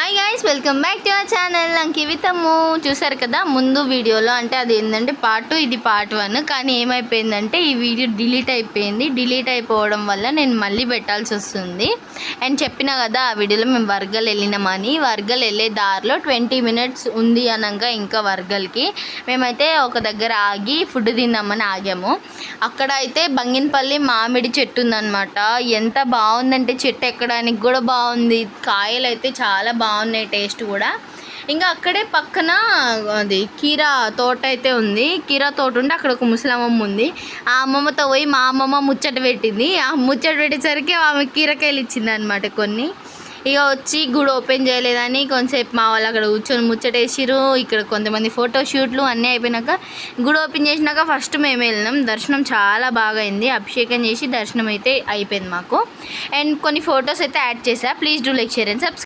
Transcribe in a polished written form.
Hi guys, welcome back to our channel అంకివితము. చూసారు కదా ముందు వీడియోలో, అంటే అది ఏంటంటే పార్ట్ 2, ఇది పార్ట్ 1. కానీ ఏమైపోయిందంటే ఈ వీడియో డిలీట్ అయిపోయింది. డిలీట్ అయిపోవడం వల్ల నేను మళ్ళీ పెట్టాల్సి వస్తుంది. అండ్ చెప్పినా కదా ఆ వీడియోలో మేము వర్గల్ వెళ్ళినామని. వర్గల్ వెళ్ళే దారిలో 20 minutes ఉంది అనగా ఇంకా వర్గల్కి మేమైతే ఒక దగ్గర ఆగి ఫుడ్ తిందామని ఆగాము. అక్కడ అయితే బంగినపల్లి మామిడి చెట్టు ఉందన్నమాట. ఎంత బాగుందంటే చెట్టు ఎక్కడానికి కూడా బాగుంది. కాయలు అయితే చాలా బాగున్నాయి, టేస్ట్ కూడా. ఇంకా అక్కడే పక్కన అది కీరా తోట అయితే ఉంది. కీరా తోట ఉంటే అక్కడ ఒక ముసలమ్మమ్మ ఉంది. ఆ అమ్మమ్మతో పోయి మా అమ్మమ్మ ముచ్చట పెట్టింది. ఆ ముచ్చట పెట్టేసరికి ఆమె కీరకాయలు ఇచ్చింది అనమాట కొన్ని. ఇక వచ్చి గుడి ఓపెన్ చేయలేదని కొంతసేపు మా వాళ్ళు అక్కడ కూర్చొని ముచ్చటేసిరు. ఇక్కడ కొంతమంది ఫోటో షూట్లు అన్నీ అయిపోయినాక గుడి ఓపెన్ చేసినాక ఫస్ట్ మేము వెళ్ళినాం. దర్శనం చాలా బాగా అయింది. అభిషేకం చేసి దర్శనం అయితే అయిపోయింది మాకు. అండ్ కొన్ని ఫొటోస్ అయితే యాడ్ చేసా. Please do like, share and subscribe.